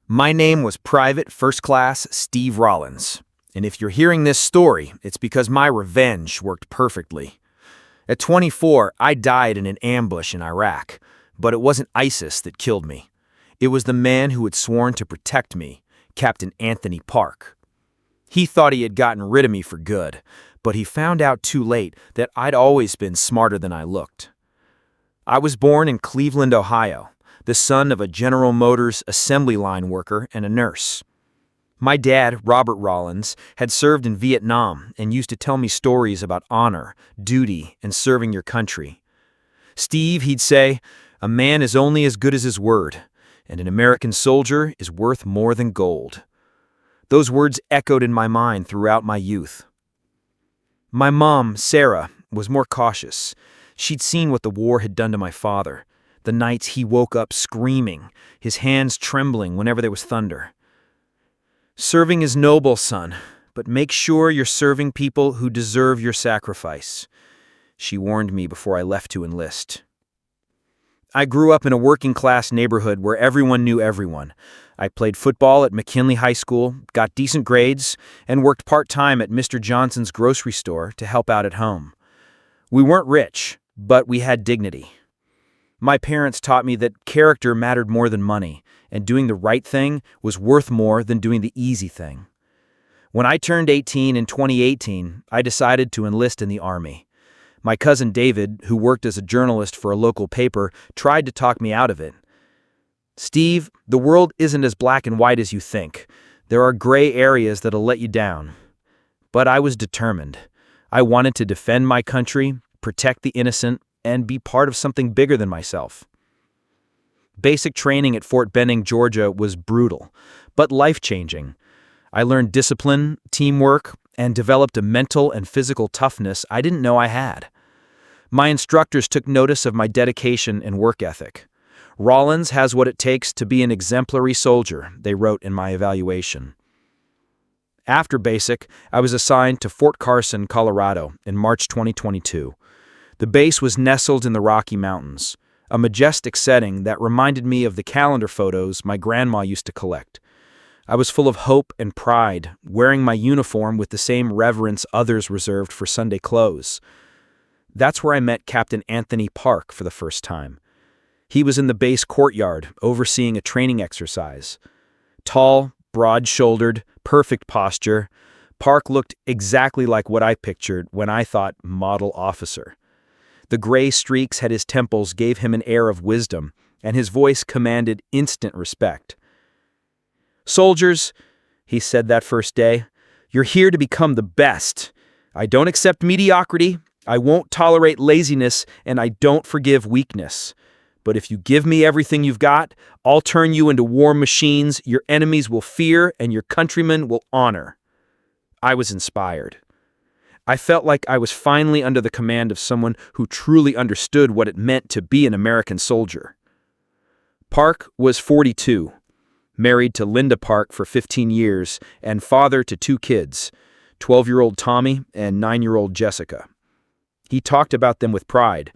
My name was Private First Class Steve Rollins, and if you're hearing this story, it's because my revenge worked perfectly. At 24, I died in an ambush in Iraq, but it wasn't ISIS that killed me. It was the man who had sworn to protect me, Captain Anthony Park. He thought he had gotten rid of me for good, but he found out too late that I'd always been smarter than I looked. I was born in Cleveland, Ohio, the son of a General Motors assembly line worker and a nurse. My dad, Robert Rollins, had served in Vietnam and used to tell me stories about honor, duty, and serving your country. Steve, he'd say, a man is only as good as his word, and an American soldier is worth more than gold. Those words echoed in my mind throughout my youth. My mom, Sarah, was more cautious. She'd seen what the war had done to my father. The nights he woke up screaming, his hands trembling whenever there was thunder. Serving is noble, son, but make sure you're serving people who deserve your sacrifice, she warned me before I left to enlist. I grew up in a working-class neighborhood where everyone knew everyone. I played football at McKinley High School, got decent grades, and worked part-time at Mr. Johnson's grocery store to help out at home. We weren't rich, but we had dignity. My parents taught me that character mattered more than money, and doing the right thing was worth more than doing the easy thing. When I turned 18 in 2018, I decided to enlist in the Army. My cousin David, who worked as a journalist for a local paper, tried to talk me out of it. Steve, the world isn't as black and white as you think. There are gray areas that'll let you down. But I was determined. I wanted to defend my country, protect the innocent, and be part of something bigger than myself. Basic training at Fort Benning, Georgia was brutal, but life-changing. I learned discipline, teamwork, and developed a mental and physical toughness I didn't know I had. My instructors took notice of my dedication and work ethic. Rollins has what it takes to be an exemplary soldier, they wrote in my evaluation. After basic, I was assigned to Fort Carson, Colorado in March 2022. The base was nestled in the Rocky Mountains, a majestic setting that reminded me of the calendar photos my grandma used to collect. I was full of hope and pride, wearing my uniform with the same reverence others reserved for Sunday clothes. That's where I met Captain Anthony Park for the first time. He was in the base courtyard, overseeing a training exercise. Tall, broad-shouldered, perfect posture, Park looked exactly like what I pictured when I thought model officer. The gray streaks at his temples gave him an air of wisdom, and his voice commanded instant respect. "Soldiers," he said that first day, "you're here to become the best. I don't accept mediocrity, I won't tolerate laziness, and I don't forgive weakness. But if you give me everything you've got, I'll turn you into war machines your enemies will fear and your countrymen will honor." I was inspired. I felt like I was finally under the command of someone who truly understood what it meant to be an American soldier. Park was 42, married to Linda Park for 15 years, and father to 2 kids, 12-year-old Tommy and 9-year-old Jessica. He talked about them with pride,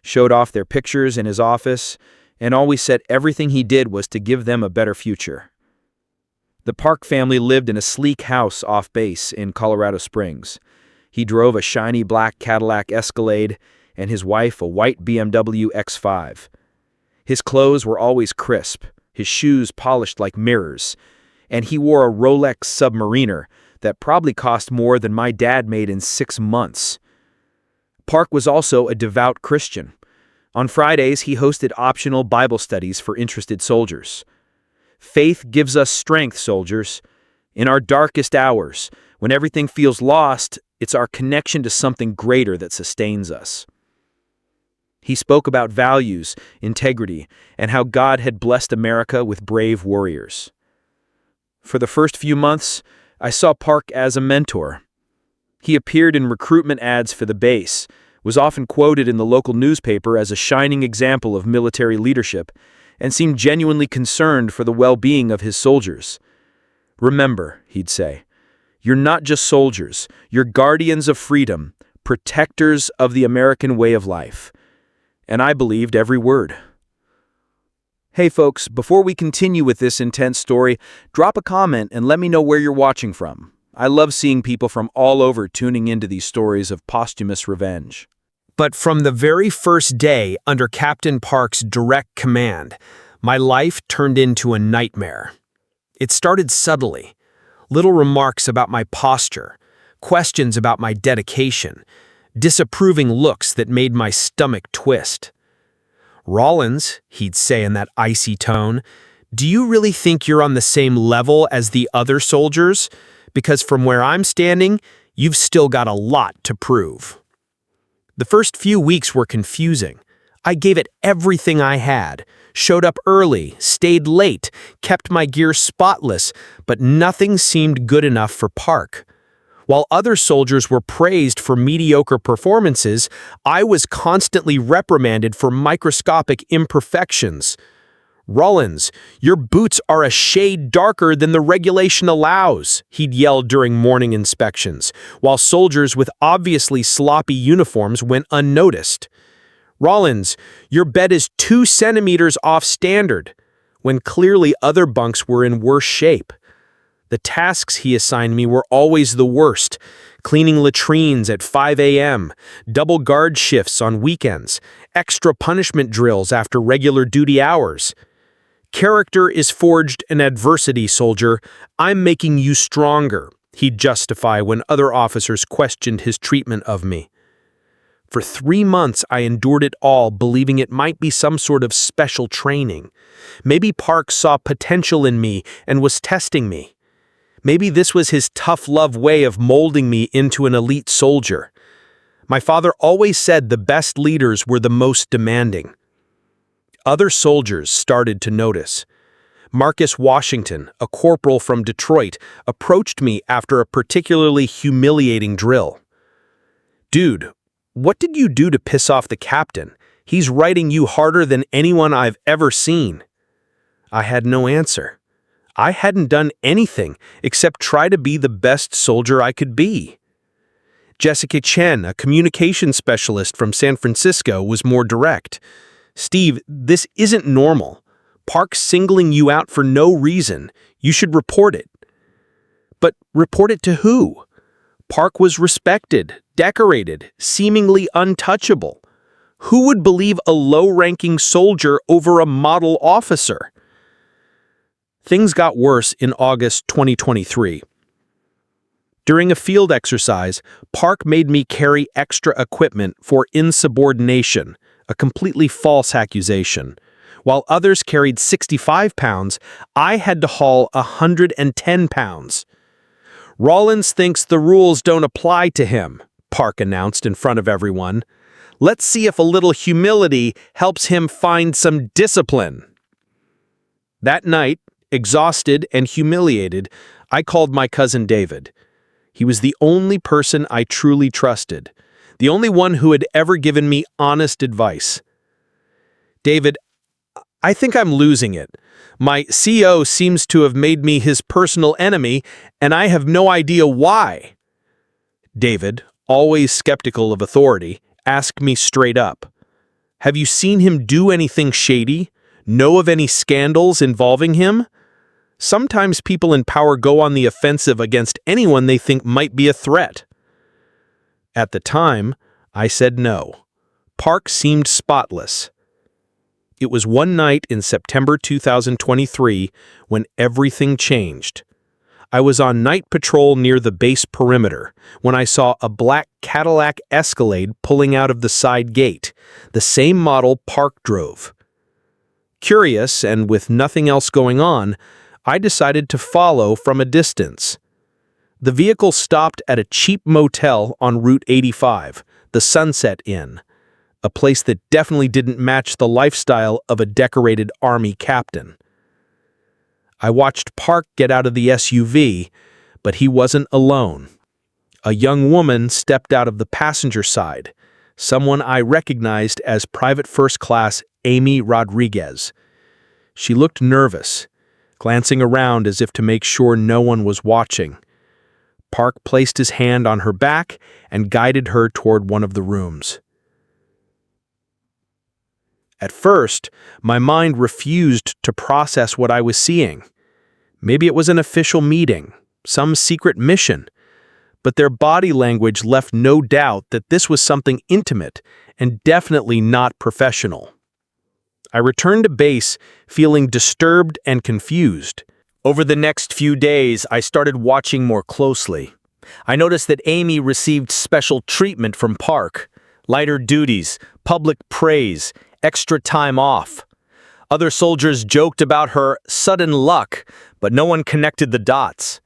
showed off their pictures in his office, and always said everything he did was to give them a better future. The Park family lived in a sleek house off base in Colorado Springs. He drove a shiny black Cadillac Escalade, and his wife a white BMW X5. His clothes were always crisp, his shoes polished like mirrors, and he wore a Rolex Submariner that probably cost more than my dad made in 6 months. Park was also a devout Christian. On Fridays, he hosted optional Bible studies for interested soldiers. Faith gives us strength, soldiers. In our darkest hours, when everything feels lost, it's our connection to something greater that sustains us. He spoke about values, integrity, and how God had blessed America with brave warriors. For the first few months, I saw Park as a mentor. He appeared in recruitment ads for the base, was often quoted in the local newspaper as a shining example of military leadership, and seemed genuinely concerned for the well-being of his soldiers. "Remember," he'd say, "you're not just soldiers, you're guardians of freedom, protectors of the American way of life." And I believed every word. Hey folks, before we continue with this intense story, drop a comment and let me know where you're watching from. I love seeing people from all over tuning into these stories of posthumous revenge. But from the very first day under Captain Park's direct command, my life turned into a nightmare. It started subtly. Little remarks about my posture, questions about my dedication, disapproving looks that made my stomach twist. "Rollins," he'd say in that icy tone, "do you really think you're on the same level as the other soldiers? Because from where I'm standing, you've still got a lot to prove." The first few weeks were confusing. I gave it everything I had, showed up early, stayed late, kept my gear spotless, but nothing seemed good enough for Park. While other soldiers were praised for mediocre performances, I was constantly reprimanded for microscopic imperfections. "Rollins, your boots are a shade darker than the regulation allows," he'd yell during morning inspections, while soldiers with obviously sloppy uniforms went unnoticed. "Rollins, your bed is 2 centimeters off standard," when clearly other bunks were in worse shape. The tasks he assigned me were always the worst: cleaning latrines at 5 a.m., double guard shifts on weekends, extra punishment drills after regular duty hours. "Character is forged in adversity, soldier. I'm making you stronger," he'd justify when other officers questioned his treatment of me. For 3 months, I endured it all, believing it might be some sort of special training. Maybe Park saw potential in me and was testing me. Maybe this was his tough love way of molding me into an elite soldier. My father always said the best leaders were the most demanding. Other soldiers started to notice. Marcus Washington, a corporal from Detroit, approached me after a particularly humiliating drill. "Dude, what did you do to piss off the captain? He's writing you harder than anyone I've ever seen." I had no answer. I hadn't done anything except try to be the best soldier I could be. Jessica Chen, a communication specialist from San Francisco, was more direct. "Steve, this isn't normal. Park's singling you out for no reason. You should report it." But report it to who? Park was respected, decorated, seemingly untouchable. Who would believe a low-ranking soldier over a model officer? Things got worse in August 2023. During a field exercise, Park made me carry extra equipment for insubordination, a completely false accusation. While others carried 65 pounds, I had to haul 110 pounds. "Rollins thinks the rules don't apply to him," Park announced in front of everyone. "Let's see if a little humility helps him find some discipline." That night, exhausted and humiliated, I called my cousin David. He was the only person I truly trusted, the only one who had ever given me honest advice. "David, I think I'm losing it. My CO seems to have made me his personal enemy, and I have no idea why." David, always skeptical of authority, asked me straight up, "Have you seen him do anything shady? Know of any scandals involving him?" Sometimes people in power go on the offensive against anyone they think might be a threat. At the time, I said no. Park seemed spotless. It was one night in September 2023 when everything changed. I was on night patrol near the base perimeter when I saw a black Cadillac Escalade pulling out of the side gate, the same model Park drove. Curious, and with nothing else going on, I decided to follow from a distance. The vehicle stopped at a cheap motel on Route 85, the Sunset Inn, a place that definitely didn't match the lifestyle of a decorated Army captain. I watched Park get out of the SUV, but he wasn't alone. A young woman stepped out of the passenger side, someone I recognized as Private First Class Amy Rodriguez. She looked nervous, glancing around as if to make sure no one was watching. Park placed his hand on her back and guided her toward one of the rooms. At first, my mind refused to process what I was seeing. Maybe it was an official meeting, some secret mission, but their body language left no doubt that this was something intimate and definitely not professional. I returned to base feeling disturbed and confused. Over the next few days, I started watching more closely. I noticed that Amy received special treatment from Park, lighter duties, public praise, extra time off. Other soldiers joked about her sudden luck, but no one connected the dots.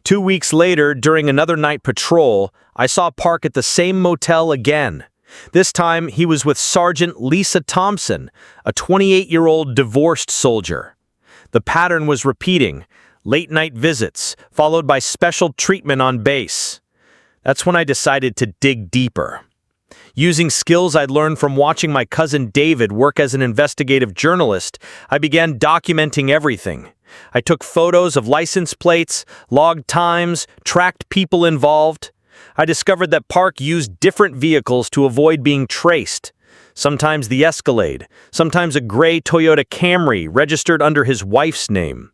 2 weeks later, during another night patrol, I saw Park at the same motel again. This time, he was with Sergeant Lisa Thompson, a 28-year-old divorced soldier. The pattern was repeating: late-night visits, followed by special treatment on base. That's when I decided to dig deeper. Using skills I'd learned from watching my cousin David work as an investigative journalist, I began documenting everything. I took photos of license plates, logged times, tracked people involved. I discovered that Park used different vehicles to avoid being traced. Sometimes the Escalade, sometimes a gray Toyota Camry registered under his wife's name.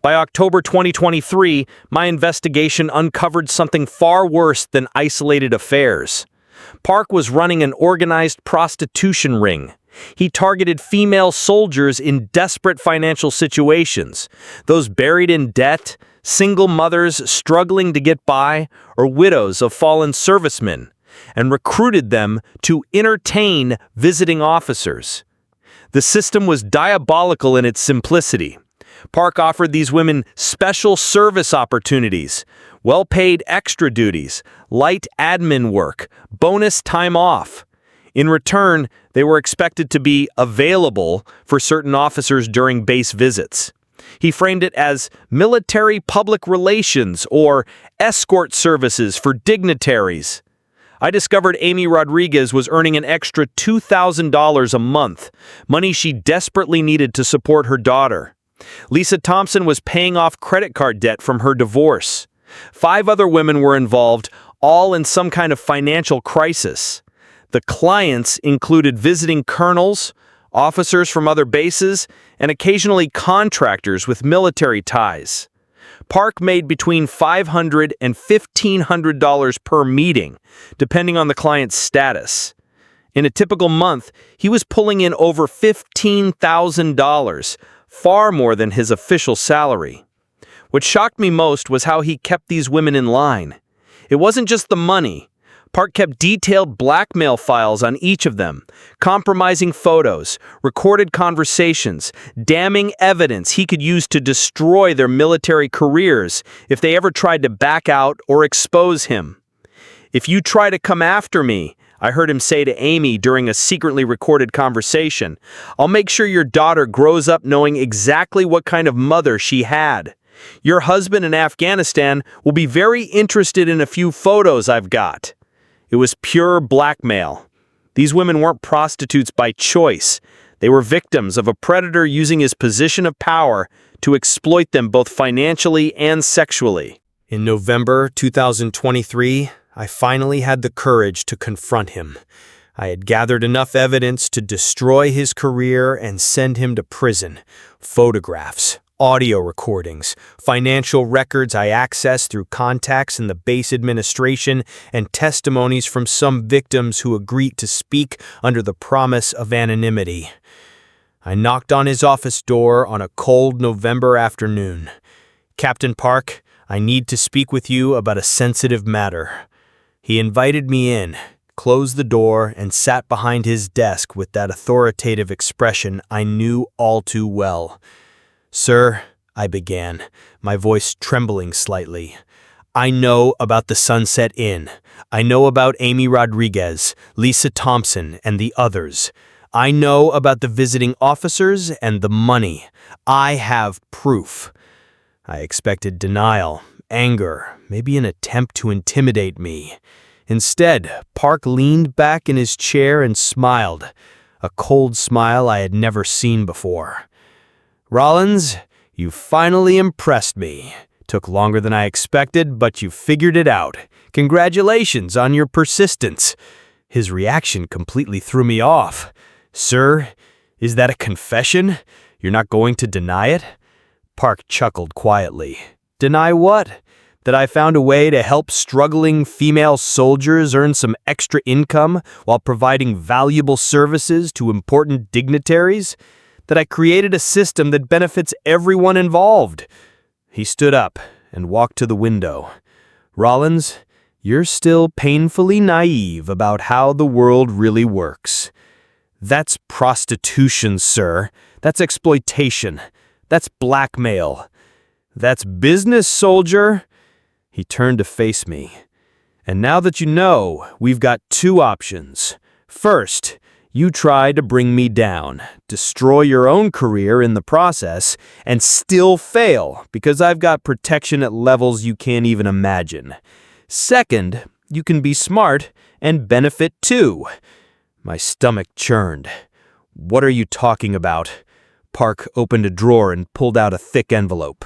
By October 2023, my investigation uncovered something far worse than isolated affairs. Park was running an organized prostitution ring. He targeted female soldiers in desperate financial situations, those buried in debt, single mothers struggling to get by, or widows of fallen servicemen, and recruited them to entertain visiting officers. The system was diabolical in its simplicity. Park offered these women special service opportunities, well-paid extra duties, light admin work, bonus time off. In return, they were expected to be available for certain officers during base visits. He framed it as military public relations or escort services for dignitaries. I discovered Amy Rodriguez was earning an extra $2,000 a month, money she desperately needed to support her daughter. Lisa Thompson was paying off credit card debt from her divorce. 5 other women were involved, all in some kind of financial crisis. The clients included visiting colonels, officers from other bases, and occasionally contractors with military ties. Park made between $500 and $1,500 per meeting, depending on the client's status. In a typical month, he was pulling in over $15,000, far more than his official salary. What shocked me most was how he kept these women in line. It wasn't just the money. Park kept detailed blackmail files on each of them, compromising photos, recorded conversations, damning evidence he could use to destroy their military careers if they ever tried to back out or expose him. "If you try to come after me," I heard him say to Amy during a secretly recorded conversation, "I'll make sure your daughter grows up knowing exactly what kind of mother she had. Your husband in Afghanistan will be very interested in a few photos I've got." It was pure blackmail. These women weren't prostitutes by choice. They were victims of a predator using his position of power to exploit them both financially and sexually. In November 2023, I finally had the courage to confront him. I had gathered enough evidence to destroy his career and send him to prison. Photographs, audio recordings, financial records I accessed through contacts in the base administration, and testimonies from some victims who agreed to speak under the promise of anonymity. I knocked on his office door on a cold November afternoon. "Captain Park, I need to speak with you about a sensitive matter." He invited me in, closed the door, and sat behind his desk with that authoritative expression I knew all too well. "Sir," I began, my voice trembling slightly, "I know about the Sunset Inn. I know about Amy Rodriguez, Lisa Thompson, and the others. I know about the visiting officers and the money. I have proof." I expected denial, anger, maybe an attempt to intimidate me. Instead, Park leaned back in his chair and smiled, a cold smile I had never seen before. "Rollins, you finally impressed me. Took longer than I expected, but you figured it out. Congratulations on your persistence." His reaction completely threw me off. "Sir, Is that a confession? You're not going to deny it? Park chuckled quietly. Deny what? That I found a way to help struggling female soldiers earn some extra income while providing valuable services to important dignitaries? That I created a system that benefits everyone involved? He stood up and walked to the window. Rollins, you're still painfully naive about how the world really works. That's prostitution, sir. That's exploitation. That's blackmail. That's business, soldier. He turned to face me. And now that you know, we've got two options. First, you try to bring me down, destroy your own career in the process, and still fail because I've got protection at levels you can't even imagine. Second, you can be smart and benefit too. My stomach churned. What are you talking about? Park opened a drawer and pulled out a thick envelope.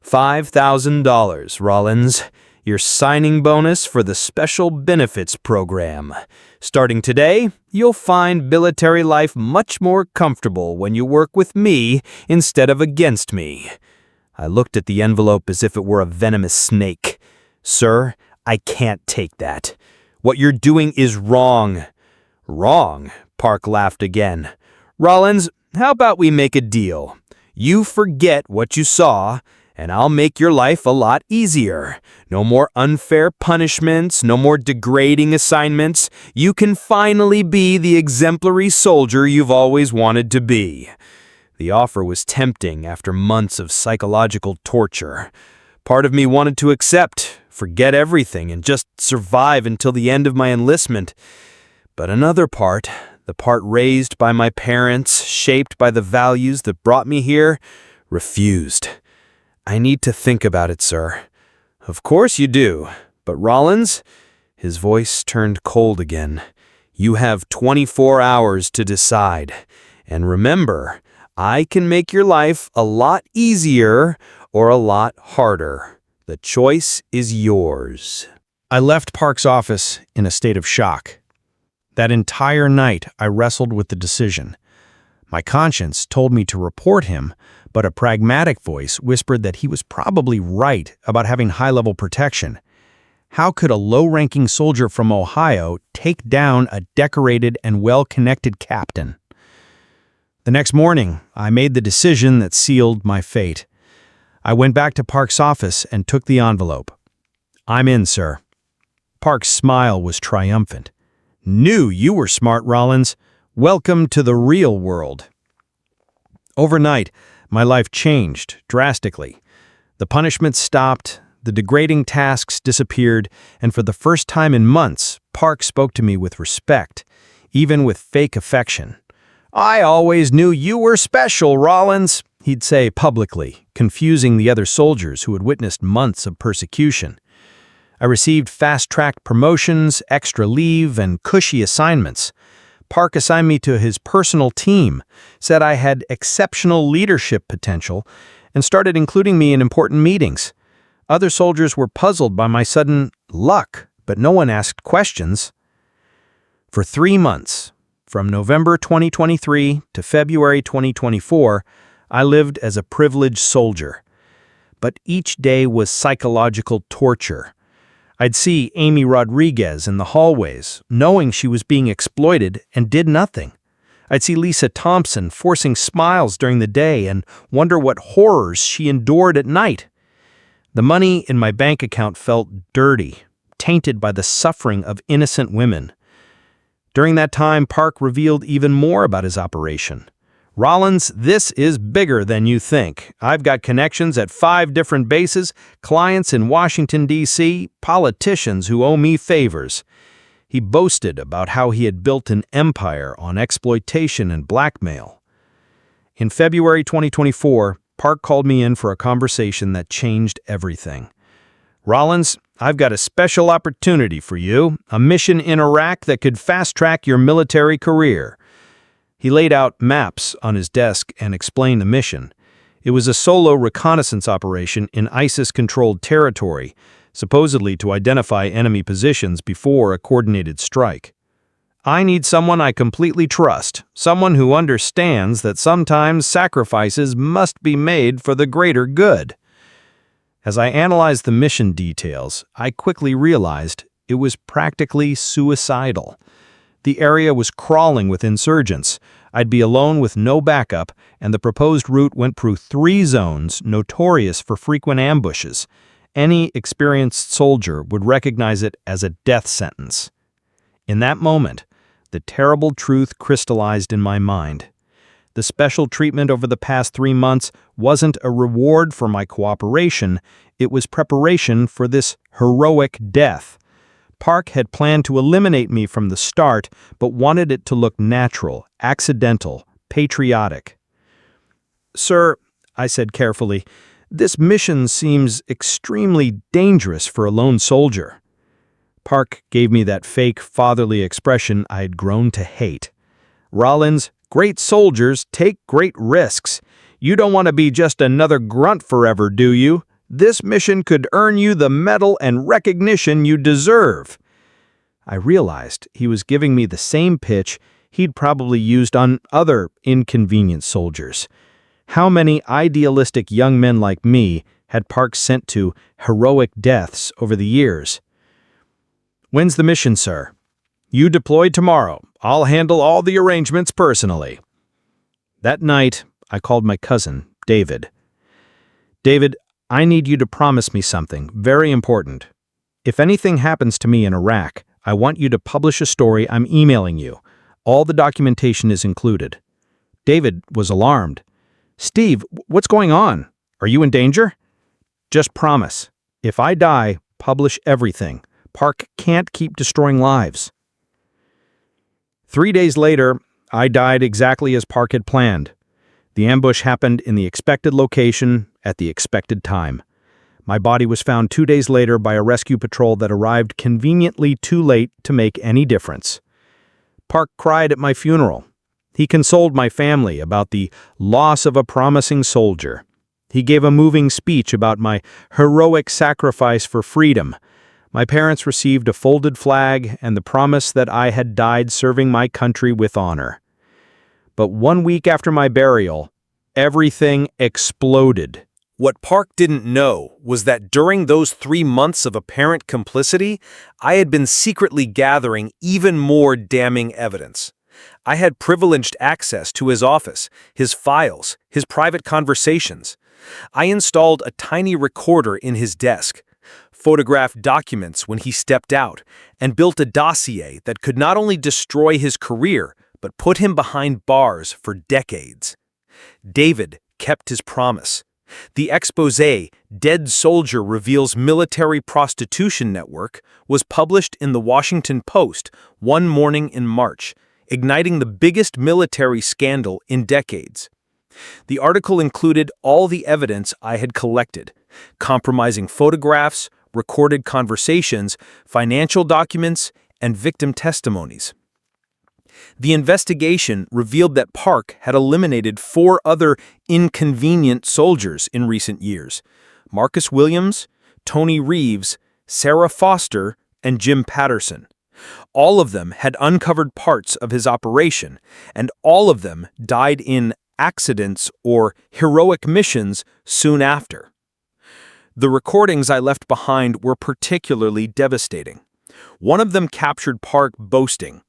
$5,000, Rollins. Your signing bonus for the Special Benefits Program. Starting today, you'll find military life much more comfortable when you work with me instead of against me. I looked at the envelope as if it were a venomous snake. Sir, I can't take that. What you're doing is wrong. Wrong? Park laughed again. Rollins, how about we make a deal? You forget what you saw, and I'll make your life a lot easier. No more unfair punishments, no more degrading assignments. You can finally be the exemplary soldier you've always wanted to be. The offer was tempting after months of psychological torture. Part of me wanted to accept, forget everything, and just survive until the end of my enlistment. But another part, the part raised by my parents, shaped by the values that brought me here, refused. I need to think about it, sir. Of course you do. But Rollins, his voice turned cold again. You have 24 hours to decide. And remember, I can make your life a lot easier or a lot harder. The choice is yours. I left Park's office in a state of shock. That entire night, I wrestled with the decision. My conscience told me to report him, but a pragmatic voice whispered that he was probably right about having high-level protection. How could a low-ranking soldier from Ohio take down a decorated and well-connected captain? The next morning, I made the decision that sealed my fate. I went back to Park's office and took the envelope. I'm in, sir. Park's smile was triumphant. Knew you were smart, Rollins. Welcome to the real world. Overnight, my life changed drastically. The punishments stopped, the degrading tasks disappeared, and for the first time in months, Park spoke to me with respect, even with fake affection. I always knew you were special, Rollins, he'd say publicly, confusing the other soldiers who had witnessed months of persecution. I received fast-tracked promotions, extra leave, and cushy assignments. Park assigned me to his personal team, said I had exceptional leadership potential, and started including me in important meetings. Other soldiers were puzzled by my sudden luck, but no one asked questions. For 3 months, from November 2023 to February 2024, I lived as a privileged soldier. But each day was psychological torture. I'd see Amy Rodriguez in the hallways, knowing she was being exploited and did nothing. I'd see Lisa Thompson forcing smiles during the day and wonder what horrors she endured at night. The money in my bank account felt dirty, tainted by the suffering of innocent women. During that time, Park revealed even more about his operation. Rollins, this is bigger than you think. I've got connections at 5 different bases, clients in Washington, D.C., politicians who owe me favors. He boasted about how he had built an empire on exploitation and blackmail. In February 2024, Park called me in for a conversation that changed everything. Rollins, I've got a special opportunity for you, a mission in Iraq that could fast-track your military career. He laid out maps on his desk and explained the mission. It was a solo reconnaissance operation in ISIS-controlled territory, supposedly to identify enemy positions before a coordinated strike. I need someone I completely trust, someone who understands that sometimes sacrifices must be made for the greater good. As I analyzed the mission details, I quickly realized it was practically suicidal. The area was crawling with insurgents. I'd be alone with no backup, and the proposed route went through 3 zones notorious for frequent ambushes. Any experienced soldier would recognize it as a death sentence. In that moment, the terrible truth crystallized in my mind. The special treatment over the past 3 months wasn't a reward for my cooperation, it was preparation for this heroic death. Park had planned to eliminate me from the start, but wanted it to look natural, accidental, patriotic. "Sir," I said carefully, "this mission seems extremely dangerous for a lone soldier." Park gave me that fake, fatherly expression I had grown to hate. "Rollins, great soldiers take great risks. You don't want to be just another grunt forever, do you? This mission could earn you the medal and recognition you deserve." I realized he was giving me the same pitch he'd probably used on other inconvenient soldiers. How many idealistic young men like me had Park sent to heroic deaths over the years? "When's the mission, sir?" "You deploy tomorrow. I'll handle all the arrangements personally." That night, I called my cousin, David. "David, I need you to promise me something very important. If anything happens to me in Iraq, I want you to publish a story I'm emailing you. All the documentation is included." David was alarmed. "Steve, what's going on? Are you in danger?" "Just promise. If I die, publish everything. Park can't keep destroying lives." 3 days later, I died exactly as Park had planned. The ambush happened in the expected location at the expected time. My body was found 2 days later by a rescue patrol that arrived conveniently too late to make any difference. Park cried at my funeral. He consoled my family about the loss of a promising soldier. He gave a moving speech about my heroic sacrifice for freedom. My parents received a folded flag and the promise that I had died serving my country with honor. But 1 week after my burial, everything exploded. What Park didn't know was that during those 3 months of apparent complicity, I had been secretly gathering even more damning evidence. I had privileged access to his office, his files, his private conversations. I installed a tiny recorder in his desk, photographed documents when he stepped out, and built a dossier that could not only destroy his career, but put him behind bars for decades. David kept his promise. The exposé, "Dead Soldier Reveals Military Prostitution Network," was published in the Washington Post one morning in March, igniting the biggest military scandal in decades. The article included all the evidence I had collected: compromising photographs, recorded conversations, financial documents, and victim testimonies. The investigation revealed that Park had eliminated 4 other inconvenient soldiers in recent years: Marcus Williams, Tony Reeves, Sarah Foster, and Jim Patterson. All of them had uncovered parts of his operation, and all of them died in accidents or heroic missions soon after. The recordings I left behind were particularly devastating. One of them captured Park boasting,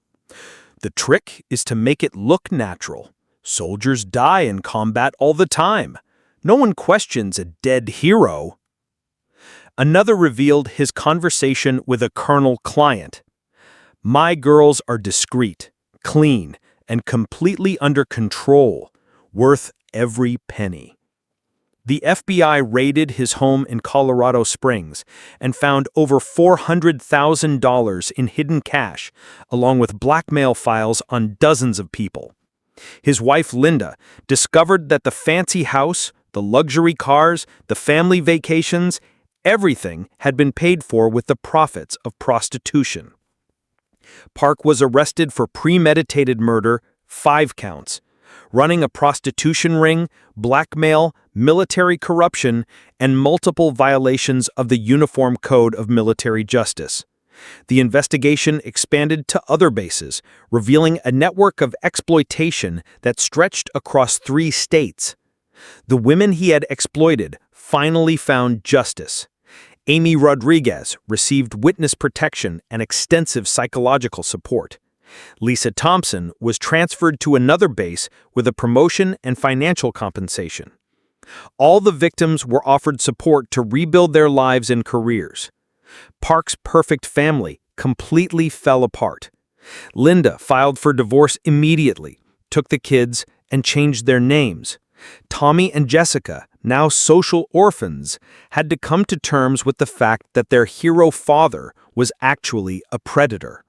"The trick is to make it look natural. Soldiers die in combat all the time. No one questions a dead hero." Another revealed his conversation with a colonel client. "My girls are discreet, clean, and completely under control, worth every penny." The FBI raided his home in Colorado Springs and found over $400,000 in hidden cash, along with blackmail files on dozens of people. His wife, Linda, discovered that the fancy house, the luxury cars, the family vacations, everything had been paid for with the profits of prostitution. Park was arrested for premeditated murder, 5 counts, running a prostitution ring, blackmail, military corruption, and multiple violations of the Uniform Code of Military Justice. The investigation expanded to other bases, revealing a network of exploitation that stretched across 3 states. The women he had exploited finally found justice. Amy Rodriguez received witness protection and extensive psychological support. Lisa Thompson was transferred to another base with a promotion and financial compensation. All the victims were offered support to rebuild their lives and careers. Park's perfect family completely fell apart. Linda filed for divorce immediately, took the kids, and changed their names. Tommy and Jessica, now social orphans, had to come to terms with the fact that their hero father was actually a predator.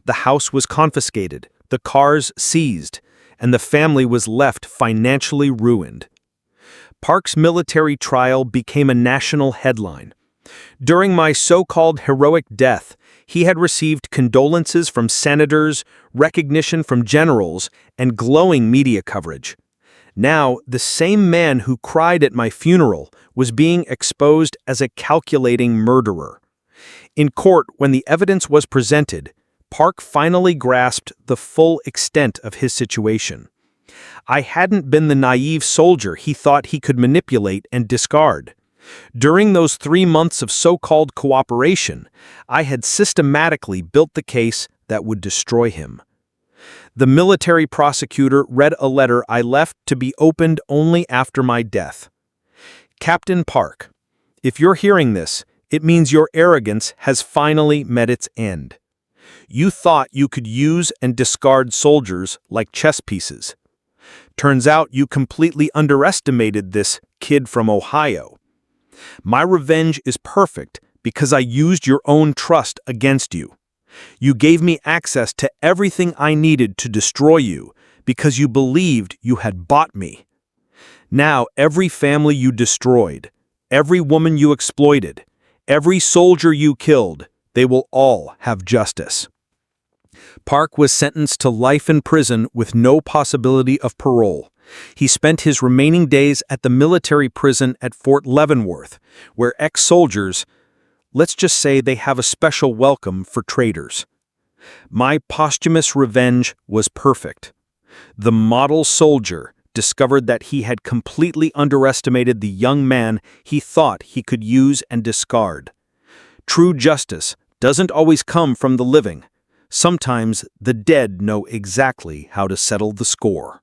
The house was confiscated, the cars seized, and the family was left financially ruined. Park's military trial became a national headline. During my so-called heroic death, he had received condolences from senators, recognition from generals, and glowing media coverage. Now, the same man who cried at my funeral was being exposed as a calculating murderer. In court, when the evidence was presented, Park finally grasped the full extent of his situation. I hadn't been the naive soldier he thought he could manipulate and discard. During those 3 months of so-called cooperation, I had systematically built the case that would destroy him. The military prosecutor read a letter I left to be opened only after my death. Captain Park, if you're hearing this, it means your arrogance has finally met its end. You thought you could use and discard soldiers like chess pieces. Turns out you completely underestimated this kid from Ohio. My revenge is perfect because I used your own trust against you. You gave me access to everything I needed to destroy you because you believed you had bought me. Now every family you destroyed, every woman you exploited, every soldier you killed, they will all have justice. Park was sentenced to life in prison with no possibility of parole. He spent his remaining days at the military prison at Fort Leavenworth, where ex-soldiers, let's just say they have a special welcome for traitors. My posthumous revenge was perfect. The model soldier discovered that he had completely underestimated the young man he thought he could use and discard. True justice doesn't always come from the living. Sometimes the dead know exactly how to settle the score.